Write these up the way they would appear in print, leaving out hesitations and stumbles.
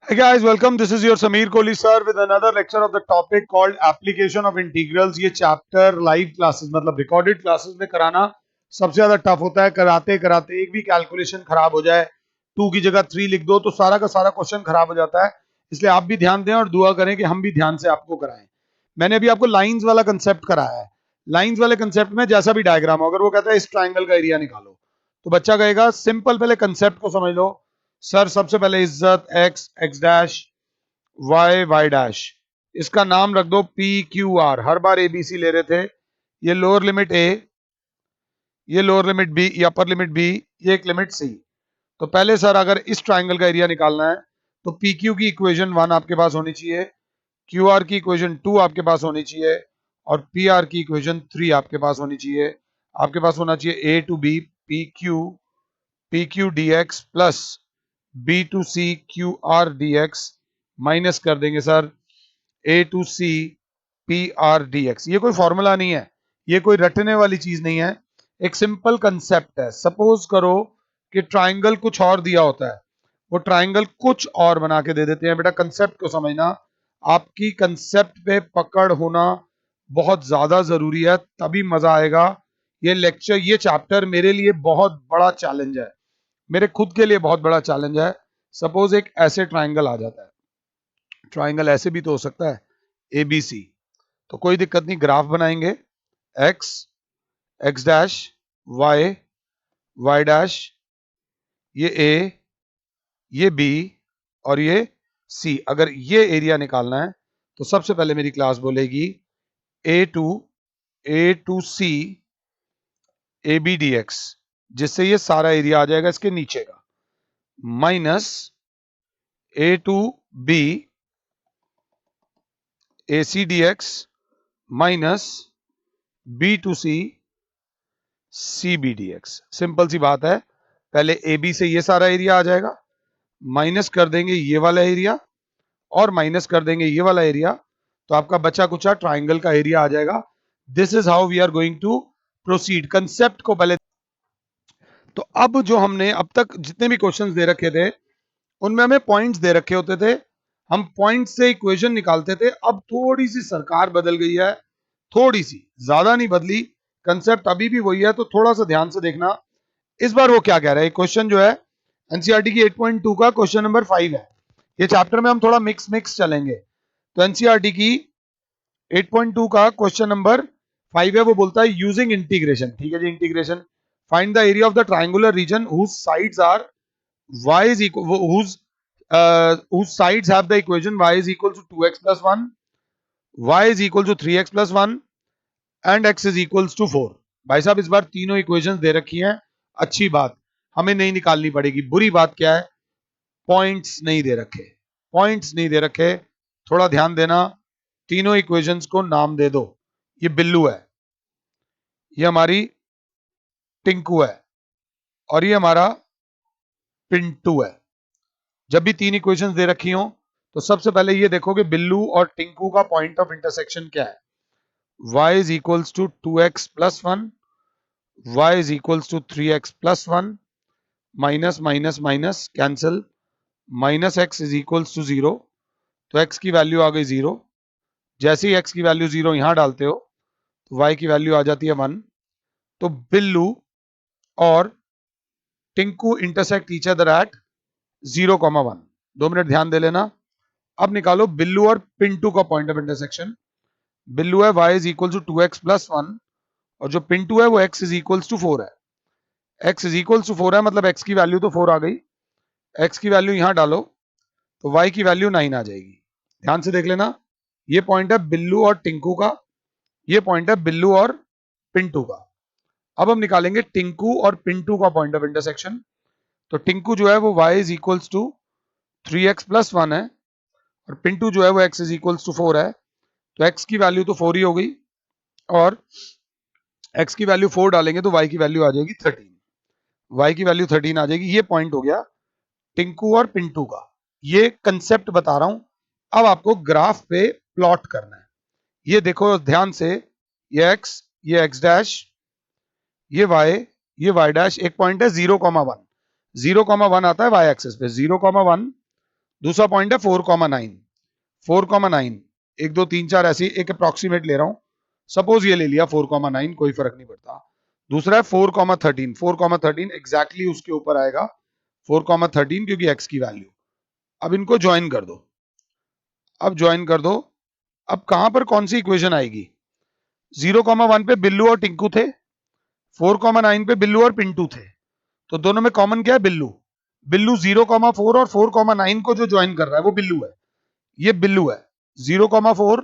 Hey guys, welcome. This is your Sameer Kohli sir with another lecture of the topic called Application of Integrals. ये chapter live classes मतलब recorded classes में कराना सबसे ज्यादा tough होता है। कराते कराते एक भी कैलकुलेशन खराब हो जाए, 2 की जगह 3 लिख दो तो सारा का सारा क्वेश्चन खराब हो जाता है। इसलिए आप भी ध्यान दें और दुआ करें कि हम भी ध्यान से आपको कराएं। मैंने अभी आपको लाइंस वाला कंसेप्ट कराया है। लाइंस वाले कंसेप्ट में जैसा भी डायग्राम हो, अगर वो कहता है इस ट्राइंगल का एरिया निकालो, तो बच्चा कहेगा सिंपल पहले कंसेप्ट को समझ लो। सर सबसे पहले इज्जत x x dash y y dash, इसका नाम रख दो पी क्यू आर। हर बार एबीसी ले रहे थे। ये लोअर लिमिट ए, ये लोअर लिमिट बी, ये अपर लिमिट बी, ये एक लिमिट सी। तो पहले सर अगर इस ट्राइंगल का एरिया निकालना है तो पी क्यू की इक्वेशन 1 आपके पास होनी चाहिए, क्यू आर की इक्वेशन 2 आपके पास होनी चाहिए और पी आर की इक्वेशन 3 आपके पास होनी चाहिए। आपके पास होना चाहिए A to B P Q D X plus B to C Q R D x minus कर देंगे sir A to C P R D x. ये कोई फॉर्मूला नहीं है, ये कोई रटने वाली चीज नहीं है, एक सिंपल कंसेप्ट है। सपोज करो कि ट्राइंगल कुछ और दिया होता है, वो ट्राइंगल कुछ और बना के दे देते हैं। बेटा कंसेप्ट को समझना, आपकी कंसेप्ट पे पकड़ होना बहुत ज्यादा जरूरी है, तभी मजा आएगा। ये लेक्चर, ये चैप्टर मेरे लिए बहुत बड़ा चैलेंज है, मेरे खुद के लिए बहुत बड़ा चैलेंज है। सपोज एक ऐसे ट्राइंगल आ जाता है, ट्राइंगल ऐसे भी तो हो सकता है ए बी सी, तो कोई दिक्कत नहीं, ग्राफ बनाएंगे x x dash y y dash, ये ए, ये बी और ये सी। अगर ये एरिया निकालना है तो सबसे पहले मेरी क्लास बोलेगी A to C A B D X, जिससे ये सारा एरिया आ जाएगा इसके नीचे का, minus A to B A C D x minus B to C C B D X. Simple सी बात है, पहले ए बी से ये सारा एरिया आ जाएगा, माइनस कर देंगे ये वाला एरिया और माइनस कर देंगे ये वाला एरिया, तो आपका बचा कुचा ट्राइंगल का एरिया आ जाएगा। This is how we are going to proceed. Concept को पहले, तो अब जो हमने अब तक जितने भी क्वेश्चंस दे रखे थे उनमें हमें पॉइंट्स दे रखे होते थे, हम पॉइंट से इक्वेशन निकालते थे। अब थोड़ी सी सरकार बदल गई है, थोड़ी सी, ज्यादा नहीं बदली, कंसेप्ट अभी भी वही है, तो थोड़ा सा ध्यान से देखना। इस बार वो क्या कह रहा है, क्वेश्चन जो है एनसीईआरटी की 8.2 का क्वेश्चन नंबर 5 है। ये चैप्टर में हम थोड़ा मिक्स मिक्स चलेंगे। तो एनसीईआरटी की 8.2 का क्वेश्चन नंबर 5 है, वो बोलता है यूजिंग इंटीग्रेशन। ठीक है जी, integration, find the area of the triangular region whose sides are y is equal whose sides have the equation y is equal to 2x plus 1, y is equal to 3x plus 1 and x is equals to 4। भाई साहब इस बार तीनों equations दे रखी हैं, अच्छी बात, हमें नहीं निकालनी पड़ेगी। बुरी बात क्या है, पॉइंट्स नहीं दे रखे, पॉइंट्स नहीं दे रखे, थोड़ा ध्यान देना। तीनों इक्वेशंस को नाम दे दो। ये बिल्लू है, ये हमारी टिंकू है और ये हमारा पिंटू है। जब भी तीन इक्वेशंस दे रखी हो तो सबसे पहले ये देखो कि बिल्लू और टिंकू का पॉइंट ऑफ इंटरसेक्शन क्या है। y is equals to 2x plus 1, y is equals to 3x plus 1, minus minus minus cancel, minus x is equals to 0, तो x की वैल्यू आ गई 0। जैसे ही x की वैल्यू 0 यहां डालते हो तो y की वैल्यू आ जाती है 1। तो बिल्लू और Tinku intersect each other at 0,1। 2 minute ध्यान दे लेना। अब निकालो बिल्लू और पिंटू का पॉइंट ऑफ इंटरसेक्शन। बिल्लू है y is equal to 2x plus 1 और जो पिंटू है वो x इज इक्वल टू 4 है। x इज इक्वल टू 4 है मतलब x की वैल्यू तो 4 आ गई, x की वैल्यू यहां डालो तो y की वैल्यू 9 आ जाएगी। ध्यान से देख लेना, ये पॉइंट है बिल्लू और टिंकू का, ये पॉइंट है बिल्लू और पिंटू का। अब हम निकालेंगे टिंकू और पिंटू का पॉइंट ऑफ इंटरसेक्शन। तो टिंकू जो है वो y is equal to 3x plus 1 है और पिंटू जो है वो x इज इक्वल टू 4 है। तो x की वैल्यू तो 4 ही हो गई और x की वैल्यू 4 डालेंगे तो y की वैल्यू आ जाएगी 13, y की वैल्यू 13 आ जाएगी। ये पॉइंट हो गया टिंकू और पिंटू का। ये कंसेप्ट बता रहा हूं, अब आपको ग्राफ पे प्लॉट करना है। ये देखो ध्यान से, ये x डैश, ये y डैश, एक पॉइंट है 0,1, 0,1 आता है y एक्सिस पे, 0,1 दूसरा पॉइंट है 4,9। 4,9 1 2 3 4 ऐसी एक अप्रोक्सीमेट ले रहा हूं, सपोज ये ले लिया 4,9, कोई फर्क नहीं पड़ता। दूसरा है 4,13। 4,13 एग्जैक्टली उसके ऊपर आएगा 4,13 क्योंकि x की वैल्यू। अब इनको ज्वाइन कर दो, अब ज्वाइन कर दो। अब कहां पर कौन सी इक्वेशन आएगी? 0,1 पे बिल्लू और टिंकू थे, 4,9 पे बिल्लू और पिंटू थे, तो दोनों में कॉमन क्या है? बिल्लू। बिल्लू 0,4 और 4,9 को जो ज्वाइन कर रहा है वो बिल्लू है, ये बिल्लू है। 0,4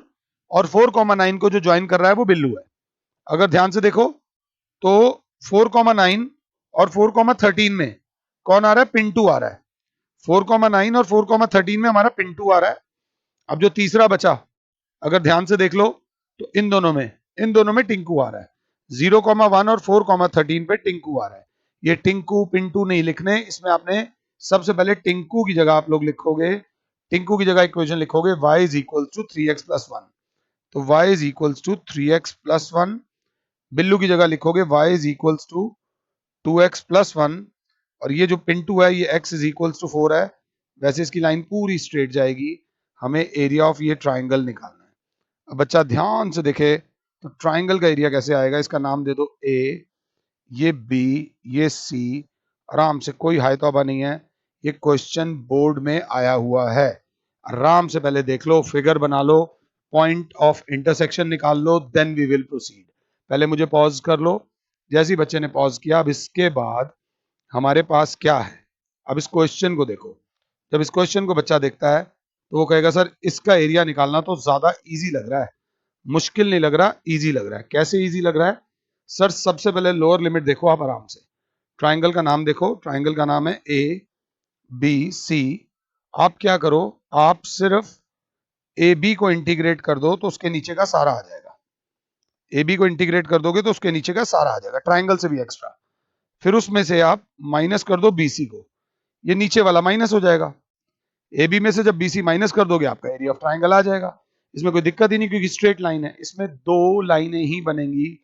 और 4,9 को जो ज्वाइन कर रहा है वो बिल्लू है। अगर ध्यान से देखो तो 4,9 और 4,13 में कौन आ रहा है? पिंटू आ रहा है। 4,9 और 4,13 में हमारा पिंटू आ रहा है। अब जो तीसरा बचा, अगर ध्यान से देख लो तो इन दोनों में टिंकू आ रहा है। 0,1 और 4,13 पे टिंकू आ रहा है। ये टिंकू पिंटू नहीं लिखने, इसमें आपने सबसे पहले टिंकू की जगह आप लोग लिखोगे, टिंकू की जगह इक्वेशन लिखोगे y is equal to 3x plus 1, तो y is equal to 3x plus 1। Billu की जगह लिखोगे y is equal to 2x plus 1, और ये जो पिंटू है ये x इज इक्वल टू 4 है। वैसे इसकी लाइन पूरी स्ट्रेट जाएगी, हमें एरिया ऑफ ये ट्राइंगल निकालना है। अब बच्चा ध्यान से देखे तो ट्राइंगल का एरिया कैसे आएगा? इसका नाम दे दो A, ये B, ये C। आराम से, कोई हाय तौबा नहीं है, ये क्वेश्चन बोर्ड में आया हुआ है। आराम से पहले देख लो, फिगर बना लो, पॉइंट ऑफ इंटरसेक्शन निकाल लो, देन वी विल प्रोसीड। पहले मुझे पॉज कर लो। जैसे ही बच्चे ने पॉज किया, अब इसके बाद हमारे पास क्या है? अब इस क्वेश्चन को देखो। जब इस क्वेश्चन को बच्चा देखता है तो वो कहेगा सर इसका एरिया निकालना तो ज्यादा इजी लग रहा है, मुश्किल नहीं लग रहा, इजी लग रहा है। कैसे इजी लग रहा है? सर सबसे पहले लोअर लिमिट देखो आप आराम से, ट्राइंगल का नाम देखो, ट्राइंगल का नाम है ए बी सी। आप क्या करो, आप सिर्फ ए बी को इंटीग्रेट कर दो तो उसके नीचे का सारा आ जाएगा। ए बी को इंटीग्रेट कर दोगे तो उसके नीचे का सारा आ जाएगा, ट्राइंगल से भी एक्स्ट्रा। फिर उसमें से आप माइनस कर दो बीसी को, ये नीचे वाला माइनस हो जाएगा। ए बी में से जब बीसी माइनस कर दोगे आपका एरिया ऑफ ट्राइंगल आ जाएगा। इसमें कोई दिक्कत ही नहीं क्योंकि स्ट्रेट लाइन है, इसमें दो लाइनें ही बनेंगी।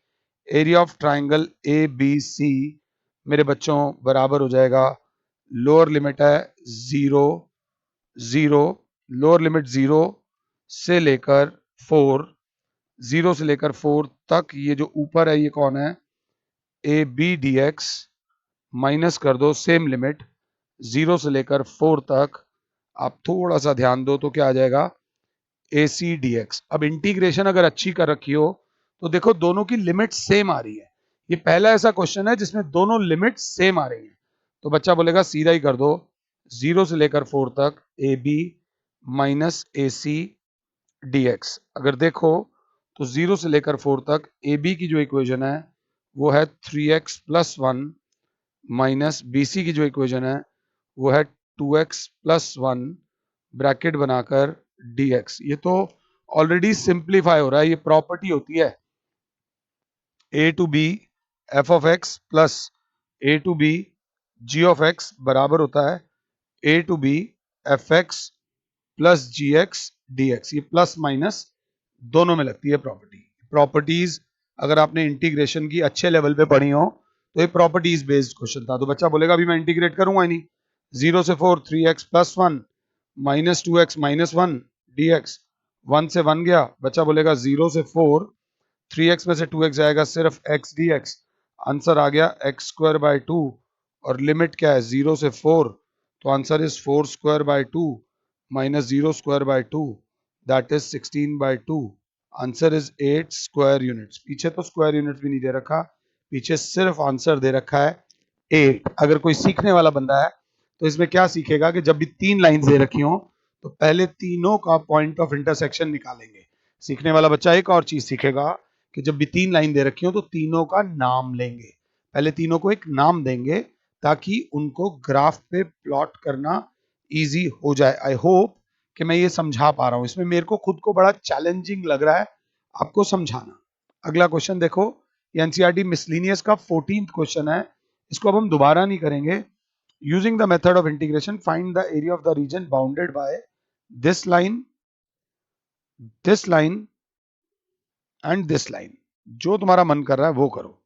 Area of triangle A B C मेरे बच्चों बराबर हो जाएगा, लोअर लिमिट है 0 0, लोअर लिमिट 0 से लेकर 4, 0 से लेकर 4 तक, ये जो ऊपर है ये कौन है? A B D x, minus कर दो सेम लिमिट 0 से लेकर 4 तक। आप थोड़ा सा ध्यान दो तो क्या आ जाएगा? ए सी डी एक्स। अब इंटीग्रेशन अगर अच्छी कर रखी हो तो देखो दोनों की लिमिट सेम आ रही है। ये पहला ऐसा क्वेश्चन है जिसमें दोनों लिमिट सेम आ रही है, तो बच्चा बोलेगा सीधा ही कर दो, 0 से लेकर 4 तक A B minus A C D x. अगर देखो तो 0 से लेकर 4 तक ए बी की जो इक्वेशन है वो है 3x plus 1 minus B C की जो इक्वेशन है वो है 2x प्लस 1 ब्रैकेट बनाकर dx। ये तो ऑलरेडी सिंप्लीफाई हो रहा है, ये प्रॉपर्टी होती है a to B F of x plus a to B G of x बराबर होता है a to B F x plus G x D x. ये प्लस माइनस दोनों में लगती है प्रॉपर्टी। प्रॉपर्टीज अगर आपने इंटीग्रेशन की अच्छे लेवल पे पढ़ी हो तो ये प्रॉपर्टीज बेस्ड क्वेश्चन था। तो बच्चा बोलेगा अभी मैं इंटीग्रेट करूंगा ही नहीं, 0 से 4 3x plus 1 minus 2x minus 1 D x, 1 से 1 गया, बच्चा बोलेगा 0 से 4 3x में से 2x जाएगा सिर्फ x डी एक्स, आंसर आ गया x स्क्वायर बाय 2। और लिमिट क्या है? 0 से 4, तो answer is 4 square by 2 minus 0 square by 2, that is 16 by 2। Answer is 8 square units. पीछे तो स्क्वायर यूनिट्स भी नहीं दे रखा, पीछे सिर्फ आंसर दे रखा है 8। अगर कोई सीखने वाला बंदा है तो इसमें क्या सीखेगा कि जब भी 3 लाइंस दे रखी हो तो पहले तीनों का पॉइंट ऑफ इंटरसेक्शन निकालेंगे। सीखने वाला बच्चा एक और चीज सीखेगा कि जब भी 3 लाइन दे रखी हो तो तीनों का नाम लेंगे, पहले तीनों को एक नाम देंगे ताकि उनको ग्राफ पे प्लॉट करना इजी हो जाए। आई होप कि मैं ये समझा पा रहा हूं, इसमें मेरे को खुद को बड़ा चैलेंजिंग लग रहा है आपको समझाना। अगला क्वेश्चन देखो, ये एनसीईआरटी मिसलिनियस का 14th क्वेश्चन है, इसको अब हम दोबारा नहीं करेंगे। Using the method of integration find the area of the reason bounded by this line and this line. जो तुम्हारा मन कर रहा है वो करो।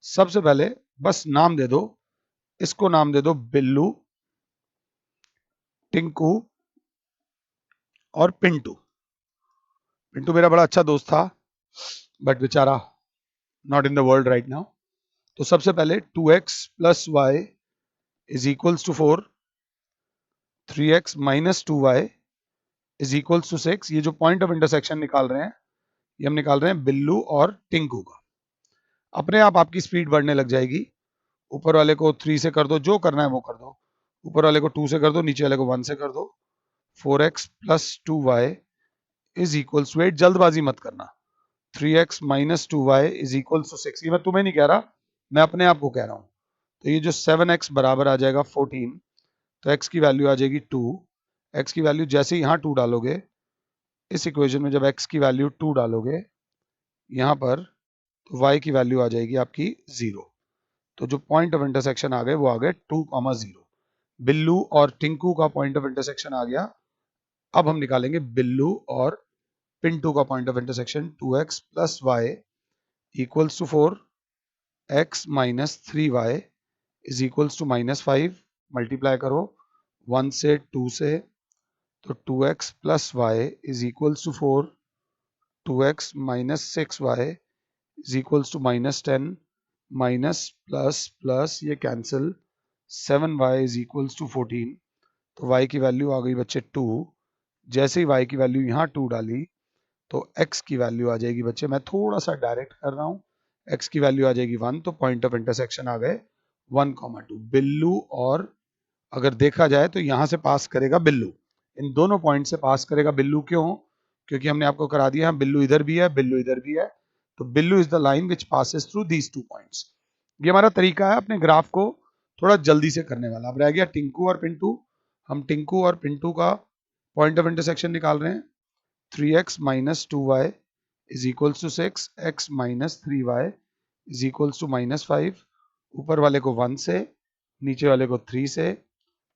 सबसे पहले बस नाम दे दो, इसको नाम दे दो बिल्लू, टिंकू, और पिंटू। पिंटू मेरा बड़ा अच्छा दोस्त था, बट बेचारा not in the world right now. तो सबसे पहले 2x plus Y is equals to 4, 3x minus 2y is equals to 6। ये जो पॉइंट ऑफ इंटरसेक्शन निकाल रहे हैं, ये हम निकाल रहे हैं बिल्लू और टिंकू का। अपने आप आपकी स्पीड बढ़ने लग जाएगी। ऊपर वाले को 3 से कर दो, जो करना है वो कर दो। ऊपर वाले को 2 से कर दो, नीचे वाले को 1 से कर दो। 4x plus 2y is equals, wait जल्दबाजी मत करना, 3x minus 2y is equals to 6। ये मैं तुम्हें नहीं कह रहा, मैं अपने आप को कह रहा हूं। तो ये जो 7x बराबर आ जाएगा 14, तो x की वैल्यू आ जाएगी 2। x की वैल्यू जैसे ही यहाँ 2 डालोगे, इस इक्वेशन में जब x की वैल्यू 2 डालोगे यहाँ पर, तो y की वैल्यू आ जाएगी आपकी 0। तो जो पॉइंट ऑफ इंटरसेक्शन आ गए वो आ गए 2,0। बिल्लू और टिंकू का पॉइंट ऑफ इंटरसेक्शन आ गया। अब हम निकालेंगे बिल्लू और पिंटू का point of intersection. 2x plus Y equals to 4, x minus 3y is equals to -5। Multiply करो 1 से 2 से, तो 2x plus Y is equals to 4, 2x minus 6y is equals to -10, minus plus plus ये cancel, 7y is equals to 14। तो y की value आ गई बच्चे 2। जैसे ही y की वैल्यू यहाँ 2 डाली, तो x की वैल्यू आ जाएगी बच्चे, मैं थोड़ा सा डायरेक्ट कर रहा हूँ, x की वैल्यू आ जाएगी 1। तो पॉइंट ऑफ इंटरसेक्शन आ गए 1,2। बिल्लू और, अगर देखा जाए तो यहां से पास करेगा बिल्लू, इन दोनों पॉइंट से पास करेगा बिल्लू। क्यों? क्योंकि हमने आपको करा दिया है बिल्लू इधर भी है, बिल्लू इधर भी है। तो Billu is the line which passes through these 2 points. ये हमारा तरीका है अपने ग्राफ को थोड़ा जल्दी से करने वाला। अब रह गया टिंकू और पिंटू। हम टिंकू और पिंटू का पॉइंट ऑफ इंटरसेक्शन निकाल रहे हैं। 3x minus 2y is equals to 6, x minus 3y is equals to -5। ऊपर वाले को 1 से, नीचे वाले को 3 से,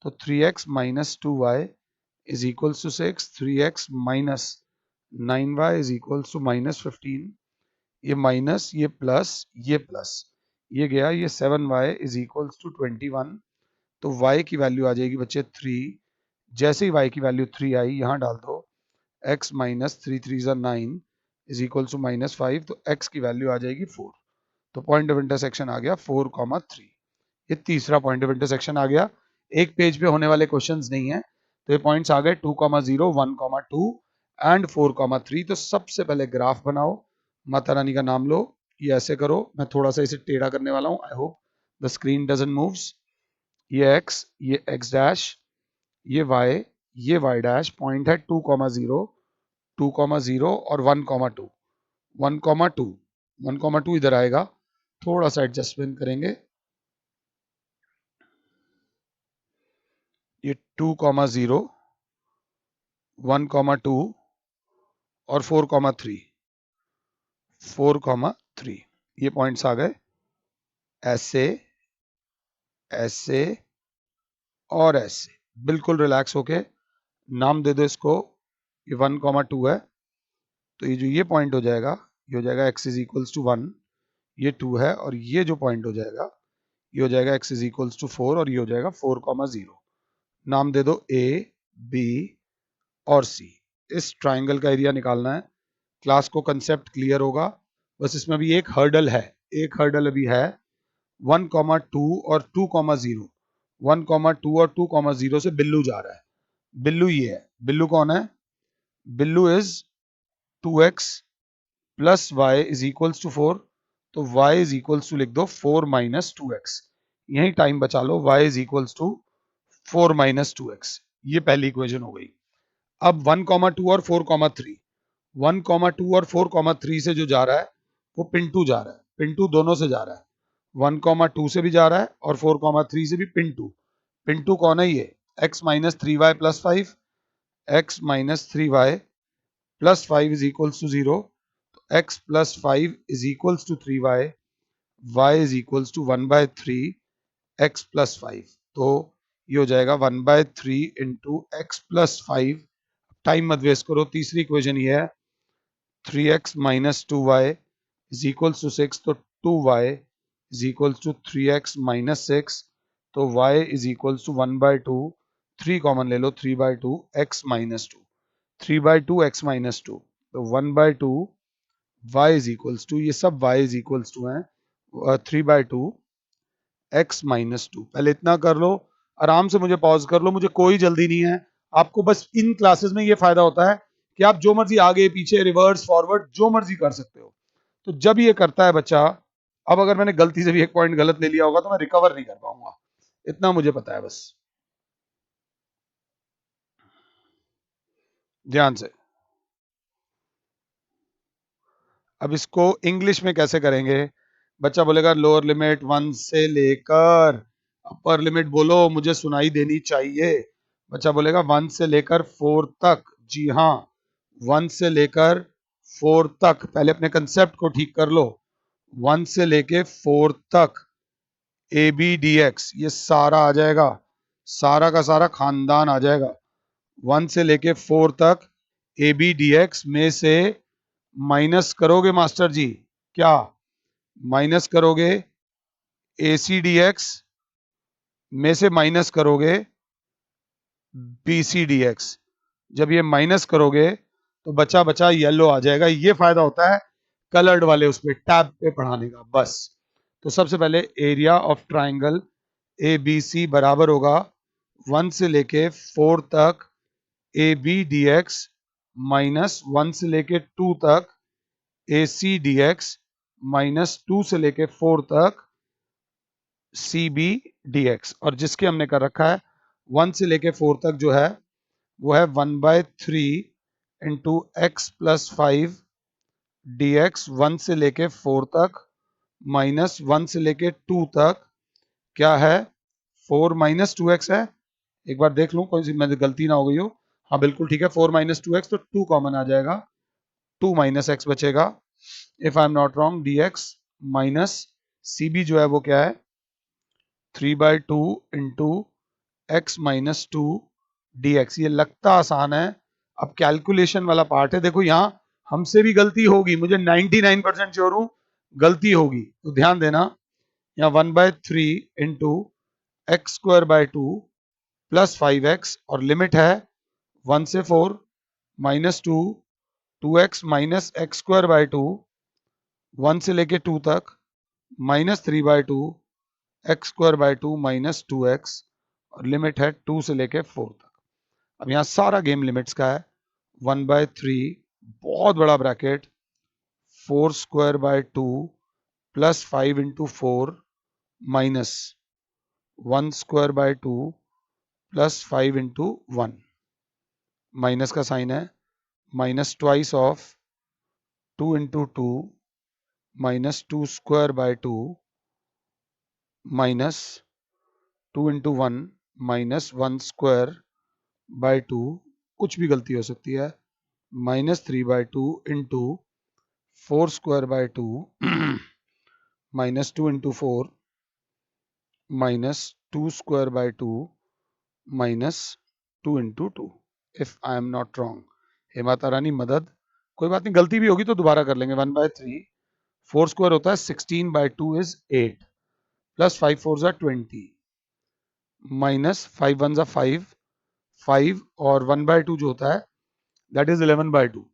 तो 3x minus 2y is equals to 6, 3x minus 9y is equals to -15। ये माइनस, ये प्लस, ये प्लस, ये गया, ये 7y इज इक्वल्स टू 21। तो y की वैल्यू आ जाएगी बच्चे 3। जैसे ही y की वैल्यू 3 आई, यहां डाल दो, x minus 3 3 9 is equals to -5। तो x की वैल्यू आ जाएगी 4। तो पॉइंट ऑफ इंटरसेक्शन आ गया 4,3। ये तीसरा पॉइंट ऑफ इंटरसेक्शन आ गया। एक पेज पे होने वाले क्वेश्चंस नहीं है, तो ये पॉइंट्स आ गए 2,0, 1,2 एंड 4,3। तो सबसे पहले ग्राफ बनाओ, माता रानी का नाम लो, ये ऐसे करो। मैं थोड़ा सा इसे टेढ़ा करने वाला हूं, I hope the screen doesn't moves. ये x, ये x डैश, ये y, ये y डैश। पॉइंट है 2,0, 2,0 और 1,2, 1,2, 1,2 इधर आएगा। थोड़ा सा एडजस्टमेंट करेंगे, ये 2,0, 1,2 और 4,3, 4,3 ये पॉइंट्स आ गए। ऐसे, ऐसे और ऐसे। बिल्कुल रिलैक्स होके नाम दे दो इसको। ये 1,2 है, तो ये जो ये पॉइंट हो जाएगा, ये हो जाएगा x इज इक्वल्स टू 1, ये 2 है, और ये जो पॉइंट हो जाएगा, ये हो जाएगा x इज इक्वल्स टू 4, और ये हो जाएगा 4,0। नाम दे दो a, b और c। इस ट्राइंगल का एरिया निकालना है। क्लास को कंसेप्ट क्लियर होगा, बस इसमें अभी एक हर्डल है, एक हर्डल अभी है। 1,2 और 2,0, 1,2 और 2,0 से बिल्लू जा रहा है। बिल्लू ये है, बिल्लू कौन है? Billu is 2x plus Y is equals to 4। तो y इज इक्वल्स टू लिख दो 4 माइनस 2x। यही टाइम बचा लो, y is equals to 4 minus 2x। ये पहली इक्वेशन हो गई। अब 1,2 और 4,3, 1,2 और 4,3 से जो जा रहा है वो पिंटू जा रहा है। पिंटू दोनों से जा रहा है, 1,2 से भी जा रहा है और 4,3 से भी। पिंटू, पिंटू कौन है? ये x minus 3y plus 5, x minus 3y plus 5 is equals to 0। x plus 5 is equals to 3y, y is equals to 1/3 x plus 5। तो ये हो जाएगा 1/3 इंटू एक्स प्लस 5। टाइम मत वेस्ट करो, तीसरी इक्वेशन ये है, 3x minus 2y is equals to 6। तो 2y is equals to 3x minus 6। तो y is equals to 1/2, 3 common ले लो, 3/2 x minus 2। 3/2 x minus two, तो 1/2 y इज इक्वल्स टू, ये सब y इज इक्वल्स टू है 3/2 x माइनस टू। पहले इतना कर लो, आराम से मुझे पॉज कर लो, मुझे कोई जल्दी नहीं है। आपको बस इन क्लासेस में ये फायदा होता है कि आप जो मर्जी आगे पीछे रिवर्स फॉरवर्ड जो मर्जी कर सकते हो। तो जब ये करता है बच्चा, अब अगर मैंने गलती से भी एक पॉइंट गलत ले लिया होगा तो मैं रिकवर नहीं कर पाऊंगा, इतना मुझे पता है बस। ध्यान से, अब इसको इंग्लिश में कैसे करेंगे? बच्चा बोलेगा लोअर लिमिट 1 से लेकर अपर लिमिट, बोलो मुझे सुनाई देनी चाहिए। बच्चा बोलेगा 1 से लेकर 4 तक। जी हाँ, 1 से लेकर 4 तक। पहले अपने कंसेप्ट को ठीक कर लो। 1 से लेके 4 तक ए बी डी एक्स, ये सारा आ जाएगा, सारा का सारा खानदान आ जाएगा। 1 से लेके 4 तक ए बी डी एक्स में से माइनस करोगे मास्टर जी, क्या माइनस करोगे? ए सी डी एक्स में से माइनस करोगे बी सी डी एक्स। जब ये माइनस करोगे तो बचा बचा येलो आ जाएगा। ये फायदा होता है कलर्ड वाले उस पे टैब पे पढ़ाने का बस। तो सबसे पहले area of triangle A B C बराबर होगा 1 से लेके 4 तक A B D x minus 1 से लेके 2 तक A C D x minus 2 से लेके 4 तक सी बी डी एक्स। और जिसके हमने कर रखा है 1 से लेके 4 तक जो है वो है 1/3 into x plus 5 D x 1 से लेके 4 तक माइनस 1 से लेके 2 तक क्या है 4 माइनस 2x है। एक बार देख लूं कोई सी मैं गलती ना हो गई हो। हाँ बिल्कुल ठीक है, 4 माइनस 2x, तो 2 कॉमन आ जाएगा, 2 माइनस एक्स बचेगा if I am not wrong D x minus C B जो है वो क्या है 3/2 into x minus 2 D x. ये लगता आसान है, अब कैलकुलेशन वाला पार्ट है। देखो यहाँ हमसे भी गलती होगी, मुझे 99% श्योर हूं गलती होगी, तो ध्यान देना। यहाँ 1/3 into x squared by 2 plus 5x और लिमिट है 1 से 4 minus 2 2x minus x squared by 2 1 से लेके 2 तक minus 3/2 x squared by 2 minus 2x और लिमिट है 2 से लेके 4 तक। अब यहाँ सारा गेम लिमिट्स का है 1/3 बहुत बड़ा bracket 4 square by 2 plus 5 into 4 minus 1 square by 2 plus 5 into 1। Minus का साइन है, minus twice of 2 into 2 minus 2 square by 2 minus 2 into 1 minus 1 square by 2, कुछ भी गलती हो सकती है, minus 3/2 into 4 square by 2 minus 2 into 4 minus 2 square by 2 minus 2 into 2 if I am not wrong. हे माता रानी मदद, कोई बात नहीं, गलती भी होगी तो दोबारा कर लेंगे। 1/3 4 स्क्वायर होता है 16/2 इज 8 प्लस 5 4 जा 20 माइनस 5 1 जा 5 5 और 1/2 जो होता है दैट इज 11/2।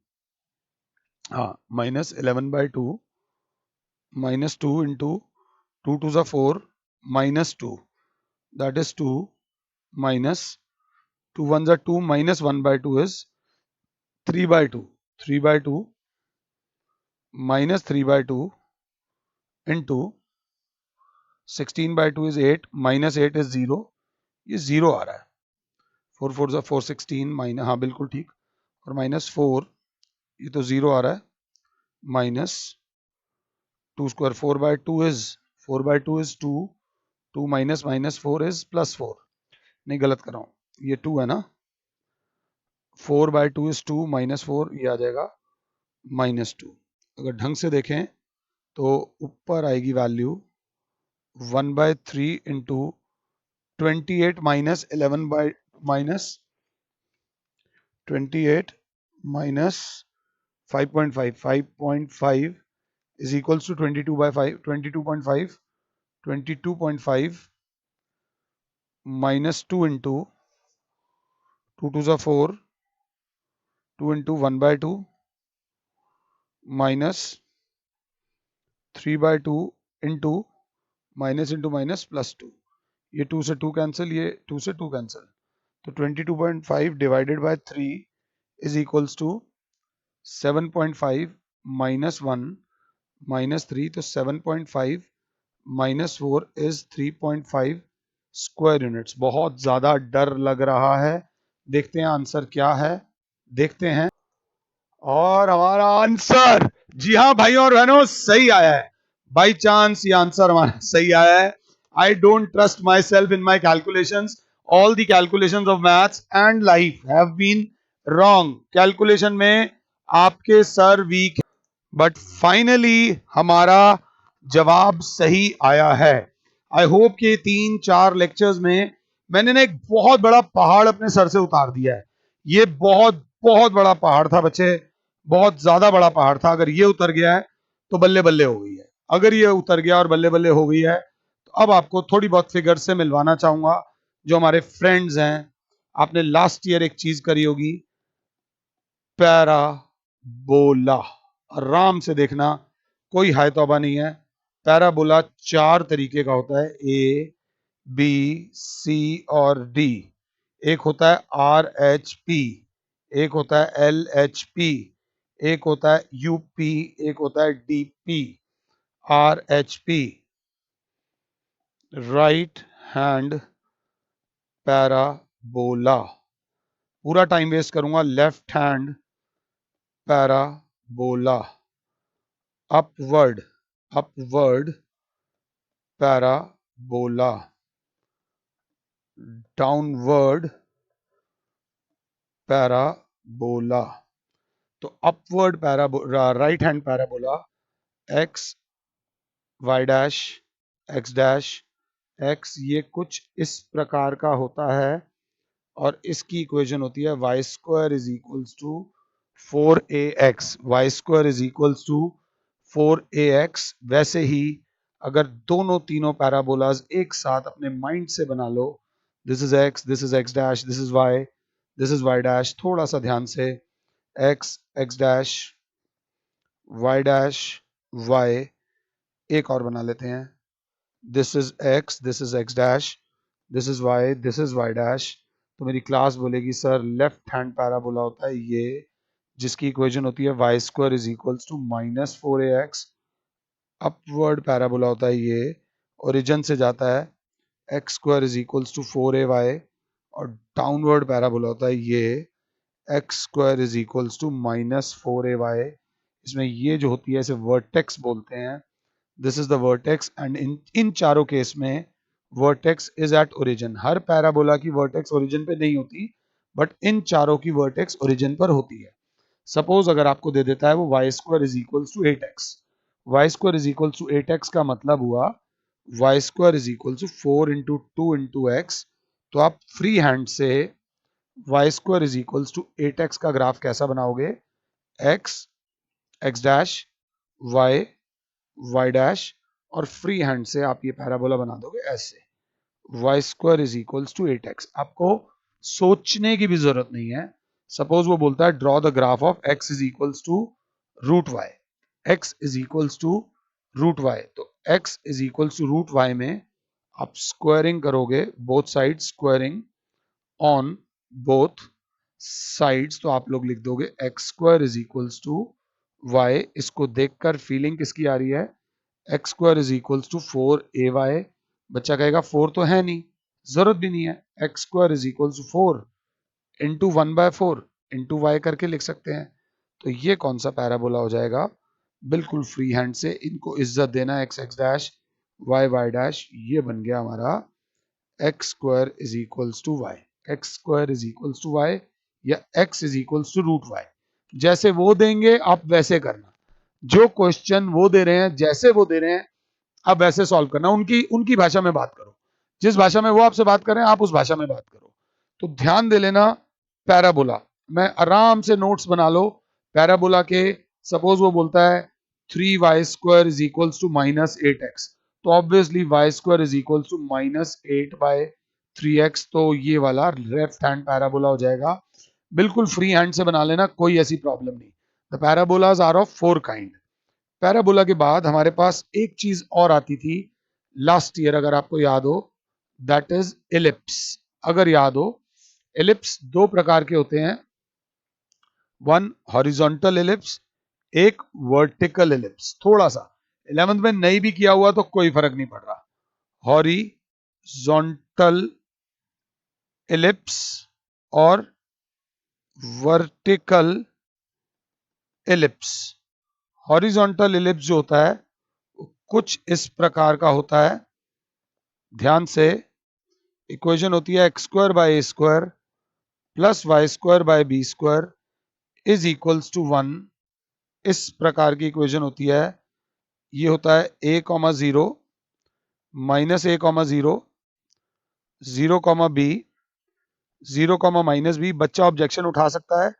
हाँ, माइनस 11/2 माइनस 2 इंटू 2 2 जा 4 माइनस 2 दैट इज 2 माइनस 2 1 जा 2 minus 1/2 is 3/2 3/2 minus 3/2 into 16/2 is 8 minus 8 is 0, ये 0 आ रहा है। 4 4 जा 4 16 माइनस, हाँ बिल्कुल ठीक, और माइनस 4 ये तो 0 आ रहा है, minus 2 square 4/2 is 4/2 is 2 2 minus minus 4 is plus 4। नहीं गलत कर रहा हूँ, ये 2 है ना, 4/2 इज 2 माइनस 4 ये आ जाएगा -2। अगर ढंग से देखें तो ऊपर आएगी value 1/3 into 28 minus 11 by minus 28 minus 5.5 5.5 is equals to 22/5 22.5 22.5 minus 2 into 2 2 is 4 2 into 1/2 minus 3/2 into minus +2, ये 2 से 2 कैंसिल, ये 2 से 2 कैंसिल, तो 22.5 divided by 3 is equals to 7.5 minus 1 minus 3, तो 7.5 माइनस 4 इज 3.5 स्क्वायर यूनिट्स। बहुत ज्यादा डर लग रहा है, देखते हैं आंसर क्या है, देखते हैं। और हमारा आंसर, जी हाँ भाइयों और बहनों, सही आया है। बाई चांस ये आंसर हमारा सही आया है। I don't trust myself in my calculations, all the calculations of maths and life have been wrong. Calculation में आपके सर वीक, बट फाइनली हमारा जवाब सही आया है। आई होप कि 3-4 लेक्चर्स में मैंने ना एक बहुत बड़ा पहाड़ अपने सर से उतार दिया है। ये बहुत बहुत बड़ा पहाड़ था बच्चे, बहुत ज्यादा बड़ा पहाड़ था। अगर ये उतर गया है तो बल्ले बल्ले हो गई है। अगर ये उतर गया और बल्ले बल्ले हो गई है, तो अब आपको थोड़ी बहुत फिगर से मिलवाना चाहूंगा। जो हमारे फ्रेंड्स हैं, आपने लास्ट ईयर एक चीज करी होगी, पैराबोला। आराम से देखना, कोई हाय तौबा नहीं है। पैराबोला 4 तरीके का होता है, ए बी सी और डी। एक होता है आर एच पी, एक होता है एल एच पी, एक होता है यूपी, एक होता है DP. R H P, right hand parabola. पूरा टाइम वेस्ट करूंगा, left hand parabola. Upward, upward parabola. Downward parabola. तो upward parabola, right hand parabola, X Y dash X dash X, ये कुछ इस प्रकार का होता है। और इसकी इक्वेशन होती है y square is equals to 4ax। Y square is equals to 4ax। वैसे ही अगर दोनों तीनों पैराबोलाज एक साथ अपने माइंड से बना लो, this is x, this is x dash, this is y, this is y dash. थोड़ा सा ध्यान से, x x dash, y dash y. एक और बना लेते हैं, this is x, this is x dash, this is y, this is y dash. तो मेरी क्लास बोलेगी सर लेफ्ट हैंड पैराबोला होता है ये, जिसकी इक्वेशन होती है y square is equals to -4ax। Upward parabola होता है ये, ओरिजिन से जाता है x square is equals to 4ay। और डाउनवर्ड पैराबोला होता है ये, x square is equals to -4ay। इसमें ये जो होती है इसे वर्टेक्स बोलते हैं। This is the vertex, and in चारों केस में vertex is at origin. Her parabola की वर्टेक्स ओरिजिन पे नहीं होती, बट इन चारों की वर्टेक्स ओरिजिन पर होती है। सपोज अगर आपको दे देता है वो y square is equals to 8x। Y square is equals to 8x का मतलब हुआ y square is equals to 4 into 2 into x. तो आप फ्री हैंड से y square is equals to 8x का ग्राफ कैसा बनाओगे, x x dash y y dash, और फ्री हैंड से आप ये पैराबोला बना दोगे ऐसे, y square is equals to 8x। आपको सोचने की भी जरूरत नहीं है। सपोज वो बोलता है draw the graph of x is equals to root y, x is equals to root y. तो x is equals to root y में आप स्क्वायरिंग करोगे, both side squaring on both sides, तो आप लोग लिख दोगे x square is equals to y. इसको देखकर फीलिंग किसकी आ रही है, x square is equals to 4ay। बच्चा कहेगा 4 तो है नहीं, जरूरत भी नहीं है, x square is equals to 4 into 1/4 into y करके लिख सकते हैं। तो ये कौन सा पैराबोला हो जाएगा, बिल्कुल फ्री हैंड से इनको इज्जत देना, x x dash y y dash. ये बन गया हमारा x square is equals to y, x square is equals to y, या x is equals to root y. जैसे वो देंगे आप वैसे करना, जो क्वेश्चन वो दे रहे हैं जैसे वो दे रहे हैं आप वैसे सॉल्व करना। उनकी उनकी भाषा में बात करो, जिस भाषा में वो आपसे बात कर रहे हैं आप उस भाषा में बात करो। तो ध्यान दे लेना, पैराबोला मैं आराम से नोट्स बना लो पैराबोला के। सपोज वो बोलता है 3y square is equals to -8x, तो obviously y squared is equals to -8/3x। तो ये वाला लेफ्ट हैंड पैराबोला हो जाएगा। बिल्कुल फ्री हैंड से बना लेना, कोई ऐसी प्रॉब्लम नहीं। The parabolas are of 4 kind. पैराबोला के बाद हमारे पास एक चीज और आती थी लास्ट ईयर, अगर आपको याद हो, दैट इज इलिप्स। अगर याद हो, इलिप्स दो प्रकार के होते हैं, वन हॉरिजॉन्टल इलिप्स, एक वर्टिकल इलिप्स। थोड़ा सा 11th में नहीं भी किया हुआ तो कोई फर्क नहीं पड़ रहा। हॉरिजॉन्टल इलिप्स और वर्टिकल इलिप्स। हॉरिजॉन्टल इलिप्स जो होता है कुछ इस प्रकार का होता है, ध्यान से, इक्वेशन होती है x squared by a squared plus y squared by b squared is equals to 1। इस प्रकार की इक्वेशन होती है। ये होता है a comma 0 minus a comma 0, 0 comma b, 0 comma minus b. बच्चा ऑब्जेक्शन उठा सकता है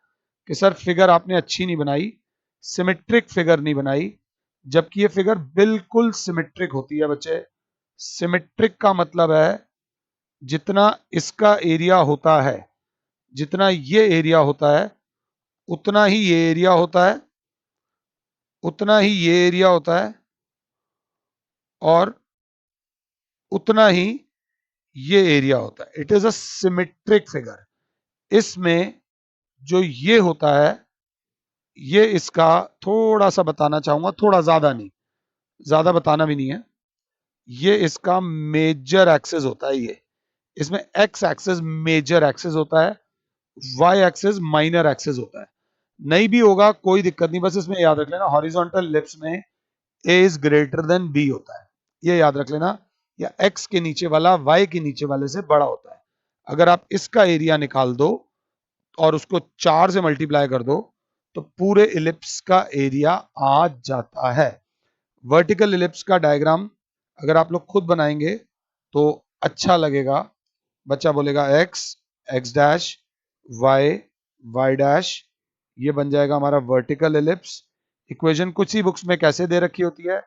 कि सर फिगर आपने अच्छी नहीं बनाई, सिमेट्रिक फिगर नहीं बनाई, जबकि ये फिगर बिल्कुल सिमेट्रिक होती है बच्चे। सिमेट्रिक का मतलब है जितना इसका एरिया होता है, जितना ये एरिया होता है, उतना ही ये एरिया होता है, उतना ही ये एरिया होता है, और उतना ही ये एरिया होता है। It is a symmetric figure. इसमें जो ये होता है, ये इसका थोड़ा सा बताना चाहूंगा, थोड़ा ज्यादा नहीं, ज्यादा बताना भी नहीं है। ये इसका मेजर एक्सिस होता है। ये इसमें एक्स एक्सिस मेजर एक्सिस होता है, वाई एक्सिस माइनर एक्सिस होता है। नहीं भी होगा कोई दिक्कत नहीं, बस इसमें याद रख लेना हॉरिजॉन्टल इलिप्स में ए इज ग्रेटर देन बी होता है, ये याद रख लेना। या एक्स के नीचे वाला वाई के नीचे वाले से बड़ा होता है। अगर आप इसका एरिया निकाल दो और उसको 4 से मल्टीप्लाई कर दो तो पूरे इलिप्स का एरिया आ जाता है। वर्टिकल इलिप्स का डायग्राम अगर आप लोग खुद बनाएंगे तो अच्छा लगेगा। बच्चा बोलेगा x, x dash, y, y dash, ये बन जाएगा हमारा वर्टिकल इलिप्स। इक्वेशन कुछ ही बुक्स में कैसे दे रखी होती है,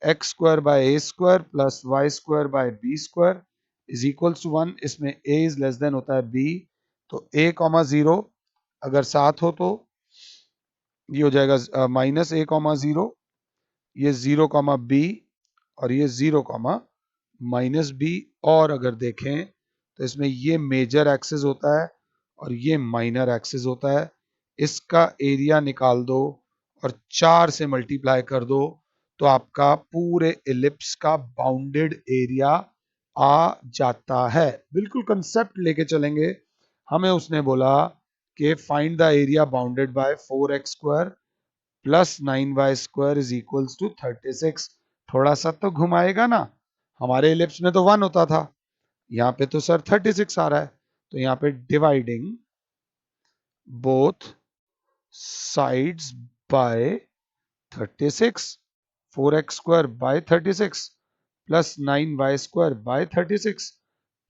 x squared by a squared plus y squared by b squared is equals to 1। इसमें ए इज लेस देन होता है बी, तो ए कॉमा 0 अगर साथ हो तो ये हो जाएगा माइनस ए कॉमा 0, ये 0 कॉमा बी, और ये 0 कॉमा माइनस बी। और अगर देखें तो इसमें ये मेजर एक्सिस होता है और ये माइनर एक्सिस होता है। इसका एरिया निकाल दो और 4 से मल्टीप्लाई कर दो तो आपका पूरे इलिप्स का बाउंडेड एरिया आ जाता है। बिल्कुल कंसेप्ट लेके चलेंगे। हमें उसने बोला कि find the area bounded by 4x squared plus 9y squared is equals to 36। थोड़ा सा तो घुमाएगा ना, हमारे इलिप्स में तो 1 होता था, यहाँ पे तो सर 36 आ रहा है, तो यहाँ पे dividing both sides by 36, 4x squared by 36 plus 9y squared by 36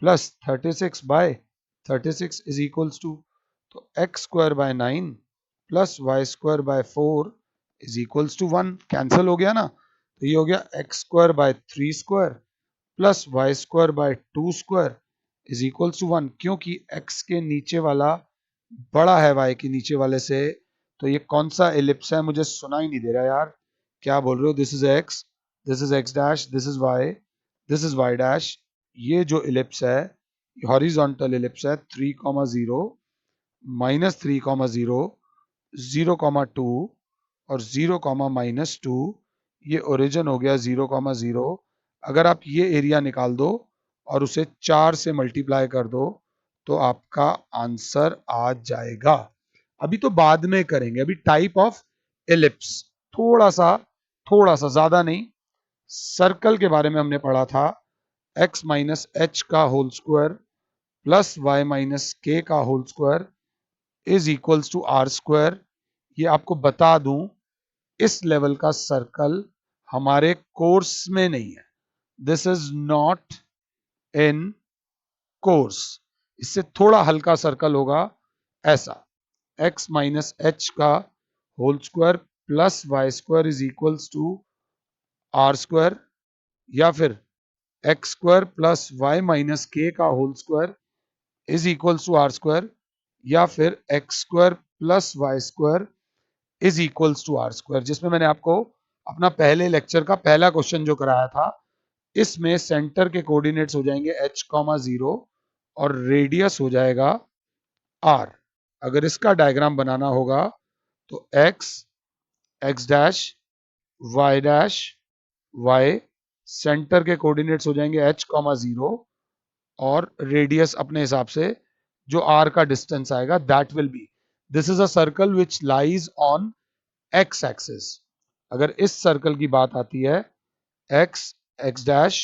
plus 36 by 36 is equals to, तो x squared by 9 plus y squared by 4 is equals to 1। Cancel हो गया ना, तो ये हो गया x squared by 3 squared plus y squared by 2 squared is equals to 1। क्योंकि x के नीचे वाला बड़ा है y के नीचे वाले से, तो ये कौन सा इलिप्स है, मुझे सुना ही नहीं दे रहा यार, क्या बोल रहे हो। This is x, this is x dash, this is y, this is y dash. ये जो इलिप्स है हॉरिजॉन्टल इलिप्स है 3,0 माइनस 3,0, 0,2 और 0,-2। ये ओरिजिन हो गया 0,0। अगर आप ये एरिया निकाल दो और उसे 4 से मल्टीप्लाई कर दो तो आपका आंसर आ जाएगा। अभी तो बाद में करेंगे, अभी टाइप ऑफ इलिप्स थोड़ा सा ज्यादा नहीं। सर्कल के बारे में हमने पढ़ा था, x माइनस एच का whole square plus y minus k का whole square is equals to r squared. ये आपको बता दूं, इस लेवल का सर्कल हमारे कोर्स में नहीं है। This is not in course. इससे थोड़ा हल्का सर्कल होगा ऐसा, x माइनस एच का whole square plus y square is equals to r squared, या फिर x squared plus y minus k का whole square is equals to r squared. या फिर x squared plus y square is equals to r squared, जिसमें मैंने आपको अपना पहले लेक्चर का पहला क्वेश्चन जो कराया था, इसमें सेंटर के कोऑर्डिनेट्स हो जाएंगे h, 0 और रेडियस हो जाएगा r। अगर इसका डायग्राम बनाना होगा तो x, x dash, y dash, y, centre के कोऑर्डिनेट्स हो जाएंगे h, 0 और रेडियस अपने हिसाब से जो r का डिस्टेंस आएगा that will be, this is a circle which lies on x axis. अगर इस सर्कल की बात आती है x, x dash,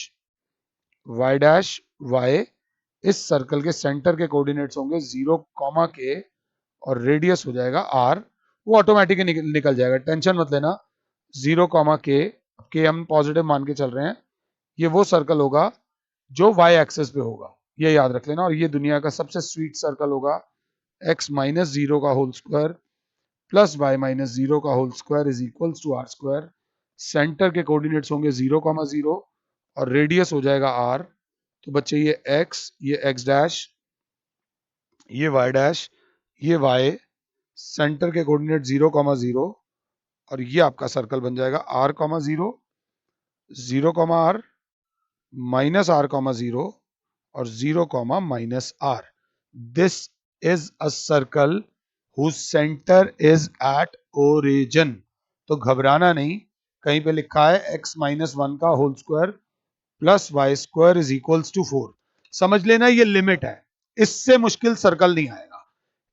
y dash, y, इस सर्कल के सेंटर के कोऑर्डिनेट्स होंगे 0, k और रेडियस हो जाएगा r। वो ऑटोमेटिकली निकल जाएगा, टेंशन मत लेना। 0, k हम पॉजिटिव मान के चल रहे हैं, ये वो सर्कल होगा जो y एक्सिस पे होगा, ये याद रख लेना। और ये दुनिया का सबसे स्वीट सर्कल होगा, x माइनस 0 का whole square plus y minus 0 का whole square is equals to r squared. Centre के कोऑर्डिनेट्स होंगे 0, 0 और रेडियस हो जाएगा r। तो बच्चे ये x, ये x डैश, ये y डैश, ये y, सेंटर के कोऑर्डिनेट 0, 0 और ये आपका सर्कल बन जाएगा r, 0, 0, r, माइनस r, 0 और 0, minus r। This is a circle whose center is at origin। तो घबराना नहीं, कहीं पे लिखा है x माइनस 1 का whole square plus y square is equals to 4, समझ लेना ये लिमिट है, इससे मुश्किल सर्कल नहीं आएगा,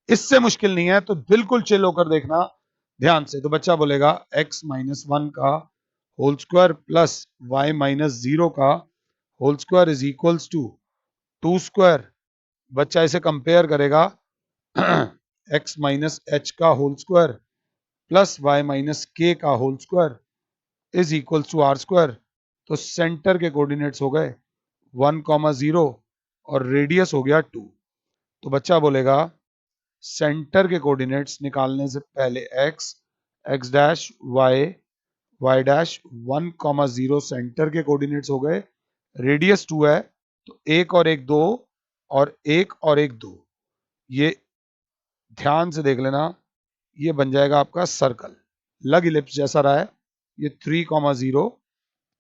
इससे मुश्किल नहीं है, तो बिल्कुल चिल होकर देखना ध्यान से। तो बच्चा बोलेगा x माइनस 1 का whole square plus y minus 0 का whole square is equals to 2 square. बच्चा इसे कंपेयर करेगा x माइनस एच का whole square plus y minus k का whole square is equal to r square. तो सेंटर के coordinates हो गए 1, 0 और रेडियस हो गया 2। तो बच्चा बोलेगा सेंटर के कोऑर्डिनेट्स निकालने से पहले x, x dash, y, y dash, 1, 0 centre के कोऑर्डिनेट्स हो गए, रेडियस 2 है तो 1 और 1 2 और 1 और 1 2, ये ध्यान से देख लेना, ये बन जाएगा आपका सर्कल, लग इलिप्स जैसा रहा है। ये 3, 0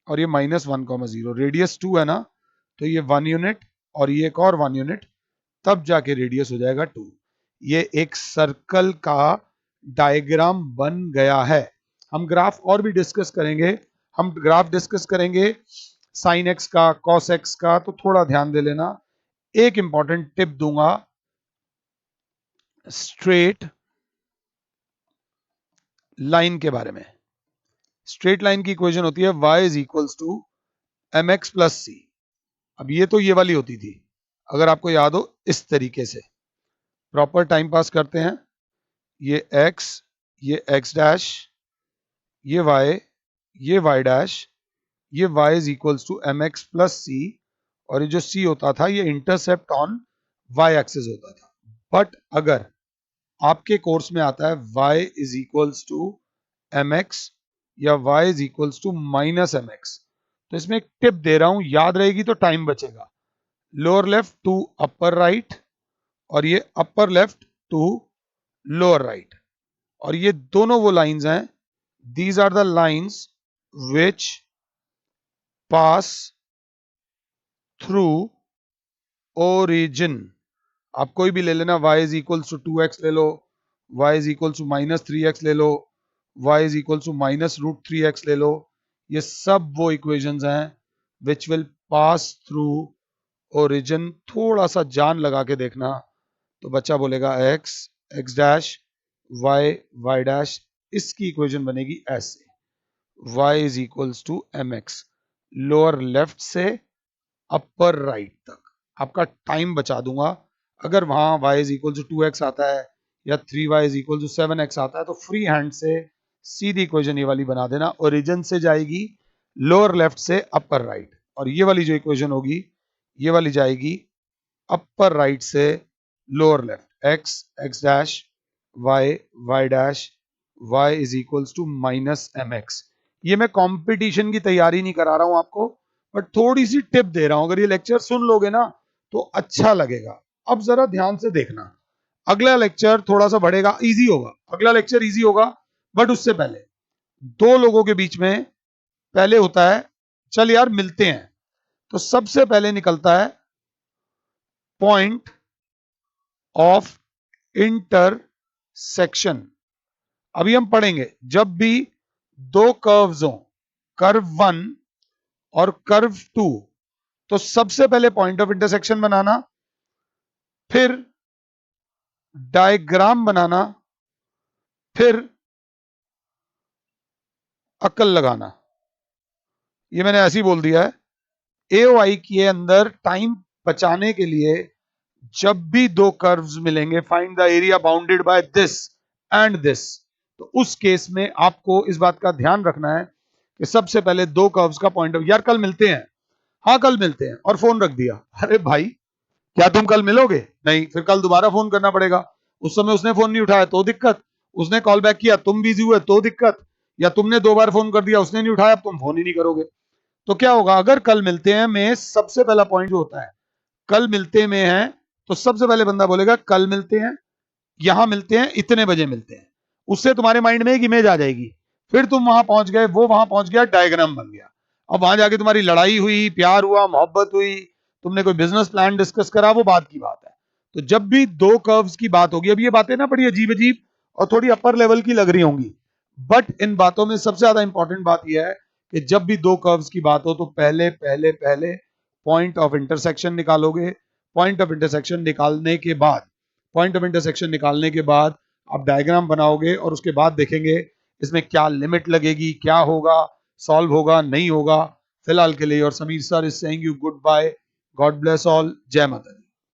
और ये माइनस 1, 0, रेडियस 2 है ना, तो ये 1 यूनिट और ये एक और 1 यूनिट, तब जाके रेडियस हो जाएगा 2। ये एक सर्कल का डायग्राम बन गया है। हम ग्राफ और भी डिस्कस करेंगे, हम ग्राफ डिस्कस करेंगे साइन एक्स का, कॉस एक्स का, तो थोड़ा ध्यान दे लेना। एक इंपॉर्टेंट टिप दूंगा, स्ट्रेट लाइन के बारे में। स्ट्रेट लाइन की इक्वेशन होती है y is equals to m x plus c. अब ये तो ये वाली होती थी, अगर आपको याद हो, इस तरीके से प्रॉपर टाइम पास करते हैं। ये x, ये x डैश, ये y डैश, ये y is equals to m x plus c, और ये जो c होता था ये इंटरसेप्ट ऑन y एक्सिस होता था। बट अगर आपके कोर्स में आता है y is equals to m x या y is equals to minus m x, तो इसमें एक टिप दे रहा हूं, याद रहेगी तो टाइम बचेगा। Lower left to upper right और ये upper left to lower right, और ये दोनों वो लाइंस हैं, these are the lines which pass through origin. आप कोई भी ले लेना, y is equals to 2x ले लो, y is equals to minus 3x ले लो, y is equals to minus root 3x ले लो, ये सब वो इक्वेशंस हैं which will pass through origin. थोड़ा सा जान लगा के देखना, तो बच्चा बोलेगा x, x dash, y, y dash, इसकी इक्वेशन बनेगी ऐसे, y is equals to m x, lower left से अपर राइट तक। आपका टाइम बचा दूंगा, अगर वहां y is equal to 2x आता है या 3y is equal to 7x आता है, तो फ्री हैंड से सीधी इक्वेशन ये वाली बना देना। ओरिजिन से जाएगी लोअर लेफ्ट से अपर राइट, और ये वाली जो इक्वेशन होगी ये वाली जाएगी अपर राइट से lower left, x, x dash, y, y dash, y is equals to minus m x. ये मैं कंपटीशन की तैयारी नहीं करा रहा हूं आपको, बट थोड़ी सी टिप दे रहा हूं, अगर ये लेक्चर सुन लोगे ना तो अच्छा लगेगा। अब जरा ध्यान से देखना, अगला लेक्चर थोड़ा सा बढ़ेगा, इजी होगा, अगला लेक्चर इजी होगा, बट उससे पहले दो लोगों के बीच में पहले होता है चल यार मिलते हैं, तो सबसे पहले निकलता है पॉइंट ऑफ इंटरसेक्शन। अभी हम पढ़ेंगे जब भी दो कर्व्स हो, कर्व 1 और कर्व 2, तो सबसे पहले पॉइंट ऑफ इंटरसेक्शन बनाना, फिर डायग्राम बनाना, फिर अक्ल लगाना। ये मैंने ऐसे ही बोल दिया है। एओआई के अंदर टाइम बचाने के लिए जब भी दो कर्व्स मिलेंगे, find the area bounded by this and this, तो उस केस में आपको इस बात का ध्यान रखना है कि सबसे पहले दो कर्व्स का पॉइंट ऑफ, यार कल मिलते हैं, हाँ कल मिलते हैं, और फोन रख दिया। अरे भाई क्या तुम कल मिलोगे? नहीं, फिर कल दोबारा फोन करना पड़ेगा। उस समय उसने फोन नहीं उठाया तो दिक्कत, उसने कॉल बैक किया तुम बिजी हुए तो दिक्कत, या तुमने दो बार फोन कर दिया उसने नहीं उठाया, अब तुम फोन ही नहीं करोगे। तो क्या होगा, अगर कल मिलते हैं में सबसे पहला पॉइंट जो होता है, कल मिलते में है, तो सबसे पहले बंदा बोलेगा कल मिलते हैं, यहां मिलते हैं, इतने बजे मिलते हैं। उससे तुम्हारे माइंड में एक इमेज आ जाएगी, फिर तुम वहां पहुंच गए, वो वहां पहुंच गया, डायग्राम बन गया। अब वहां जाके तुम्हारी लड़ाई हुई, प्यार हुआ, मोहब्बत हुई, तुमने कोई बिजनेस प्लान डिस्कस करा, वो बात की बात है। तो जब भी दो कर्व्स की बात होगी, अब ये बातें ना बड़ी अजीब अजीब और थोड़ी अपर लेवल की लग रही होंगी, बट इन बातों में सबसे ज्यादा इंपॉर्टेंट बात यह है कि जब भी दो कर्व्स की बात हो तो पहले पहले पहले पॉइंट ऑफ इंटरसेक्शन निकालोगे। पॉइंट ऑफ इंटरसेक्शन निकालने के बाद, पॉइंट ऑफ इंटरसेक्शन निकालने के बाद आप डायग्राम बनाओगे, और उसके बाद देखेंगे इसमें क्या लिमिट लगेगी, क्या होगा, सॉल्व होगा नहीं होगा। फिलहाल के लिए और Sameer sir is saying you goodbye, God bless all, जय माता दी।